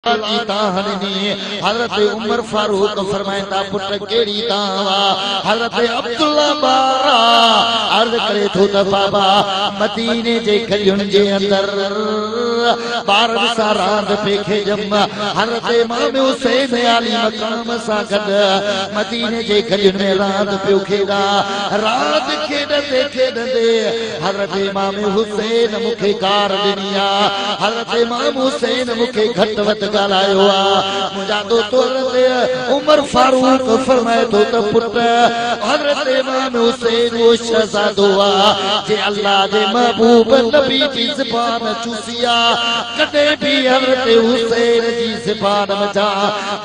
حضرت عمر فاروق فرمائندا پٹ کیڑی داوا حضرت عبداللہ بارا عرض کرے تو ته بابا مدینے جے گلیون جے اندر بار ساراند پہ جم حضرت امام حسین علی مقام سا گڈ مدینے جے گلیون میں راند پیو کھیدا راند کھیڈندے کھیڈندے حضرت امام حسین مکھے کار دنیا حضرت امام حسین مکھے گھٹ ود گالاयो आ मुंहिंजा दोस्त हज़रत उमर फारूक फरमाए थो त पुट हज़रत इमाम हुसैन वो शहज़ादो आ जे अल्लाह जे महबूब नबी जी ज़बान चूसी आ कॾहिं बि हज़रत हुसैन जी ज़बान मथा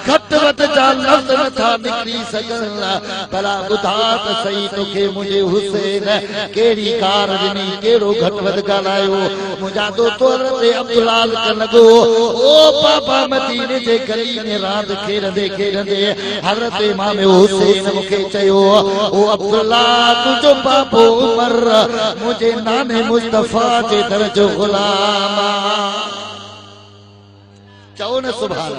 घट वध जा लफ़्ज़ नथा निकिरी सघनि भला ॿुधा त सही तोखे मुंहिंजे हुसैन कहिड़ी कार ॾिनी कहिड़ो घट वध ॻाल्हायो मुंहिंजा दोस्त हज़रत अब्दुल्लाह लिखण लॻो ओ बाबा मदीने जे गली में रात खेरंदे खेरंदे हज़रत इमाम हुसैन मुखे चयो ओ अब्दुल्ला तुझो बाबो उमर मुझे नाने मुस्तफा जे दर जो गुलाम चओ न सुभान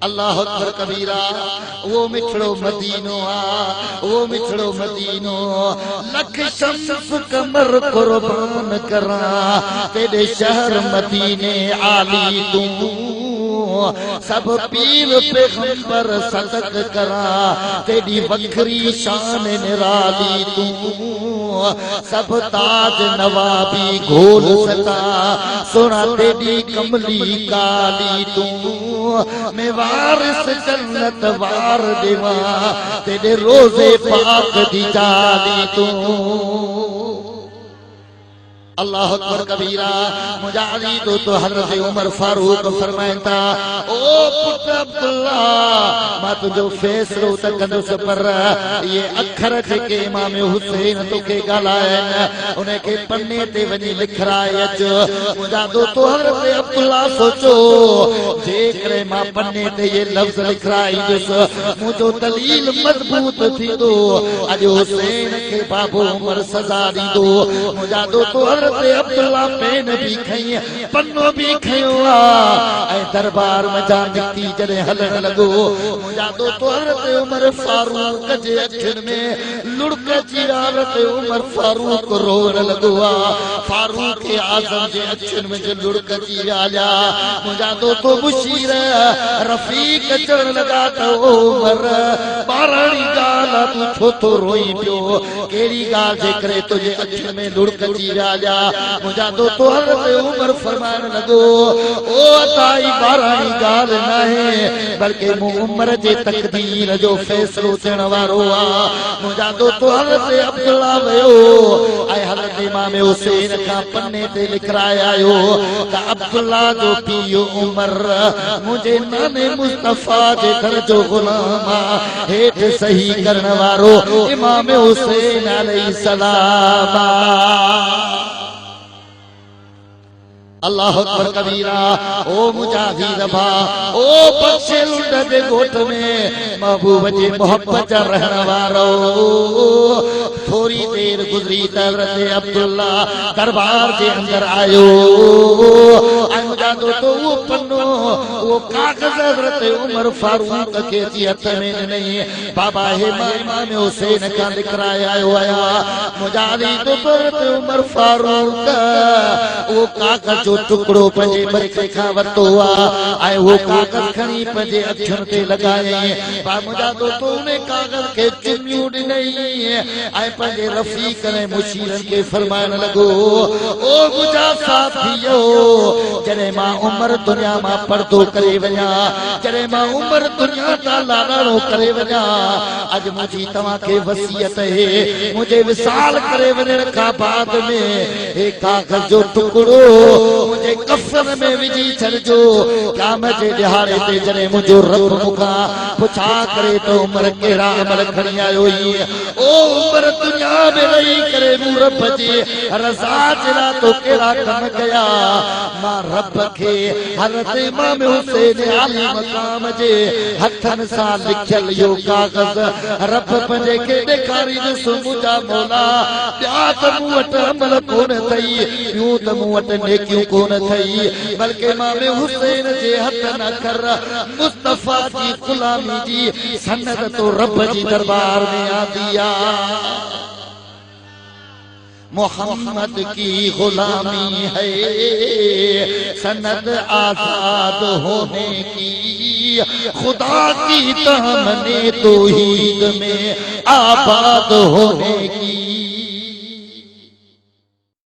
अल्लाह अकबर कबीरा वो मिठड़ो मदीनो आ वो मिठड़ो मदीनो लख शम्स कमर कुर्बान करा तेरे शहर मदीने आली तू सब पीर पैगंबर सदक करा तेरी वखरी शान निराली तू सब ताज नवाबी घोल सता सोना तेरी कमली काली तू मैं वारिस जन्नत वार देवा तेरे रोजे पाक दी जाली तू अल्लाह अकबर कबीरा मुजाहिदी तो हज़रत उमर फारूक फरमाइंदा ओ पुट अब्दुल्ला मां तुझो फैसलो त कंदुसि पर ये अखर जेके इमाम हुसैन तोखे ॻाल्हाइनि उनखे पन्ने ते वञी लिखाए अच मुंहिंजा दोस्तो हज़रत अब्दुल्ला सोचो जेकॾहिं मां पन्ने ते ये लफ़्ज़ लिखाईंदुसि मुंहिंजो दलील मज़बूत थींदो अॼु हुसैन खे बाबो उमर सज़ा ॾींदो मुंहिंजा दोस्तो अब्दुल्ला पेन भी खई पन्नो भी खयो आ ऐं दरबार में जा निकती जॾहिं हलण लॻो मुंहिंजा दोस्त हज़रत उमर फारूक जे अखियुनि में लुड़क जी हज़रत उमर फारूक रोअण लॻो आ फारूक आज़म जे अखियुनि में जो लुड़क जी आया मुंहिंजा दोस्त मुशीर रफ़ीक चवण लॻा त ओ उमर ॿारहणी ॻाल्हि तूं छो थो रोई पियो कहिड़ी ॻाल्हि जे करे तुंहिंजे अखियुनि में लुड़क जी आया मुंहिंजा दोस्तो हज़रत उमर फरमाइण लॻो ओ अताई ॿारहणी ॻाल्हि नाहे बल्कि मूं उमर जे तक़दीर जो फ़ैसिलो थियण वारो आ मुंहिंजा दोस्तो हज़रत अब्दुल्ला वियो ऐं हज़रत इमाम हुसैन खां पन्ने ते लिखाए आयो त अब्दुल्ला जो पीउ उमर मुंहिंजे नाने मुस्तफा जे दर जो गुलाम आ हेठि सही करण वारो इमाम हुसैन अलैहिस्सलाम अल्लाह अकबर कबीरा ओ मुजाहिद भा ओ बख्शे लुंड दे गोठ में महबूब जे मोहब्बत जा रहण वारो थोड़ी देर गुजरी त हज़रत अब्दुल्ला दरबार जे अंदर आयो ऐं मुंहिंजा दोस्तो वो पन्नो वो कागज़ हज़रत उमर फारूक खे जी हथ में ॾिनई बाबा हे मां इमाम हुसैन खां लिखाए आयो आहियां मुंहिंजा दोस्तो हज़रत उमर फारूक वो कागज़ टुकड़ो पंहिंजे बरके खां वरितो आहे ऐं उहो कागज़ खणी पंहिंजे अखियुनि ते लॻायई मुंहिंजा दोस्तो उन कागज़ खे चुमियूं ॾिनई ऐं पंहिंजे रफ़ीक ऐं मुशीरनि खे फरमाइण लॻो ओ मुंहिंजा साथीओ जॾहिं मां उमर दुनिया मां पर्दो करे वञा जॾहिं मां उमर दुनिया तां लाॾाणो करे वञा अॼु मुंहिंजी तव्हांखे वसियत आहे मुंहिंजे विसाल करे वञण खां बाद में हे कागज़ जो टुकड़ो मुझे कफन में विझी छॾिजो क़यामत जे ॾिहाड़े ते जॾहिं मुंहिंजो रब मूंखां पुछा करे तो उमर केड़ा अमल खणी आयो ही ओ उमर दुनिया में रही करे मूं रब जी रज़ा जला तो केड़ा कम कया मां रब के हज़रत इमाम हुसैन आली मकाम जे हथन सा लिखल यो कागज रब पंजे के ॾेखारी जो मुंहिंजा मौला ॿिया त मूं वटि अमल कोन थई ॿियूं त मूं वटि नेकियूं कोन थई बल्कि इमाम हुसैन जे हथन अखर मुस्तफा की गुलामी जी सनद तो रब जी दरबार में आ दिया मोहम्मद की गुलामी है सनद आजाद होने की खुदा की तमन्ने तौहीद में आबाद होने की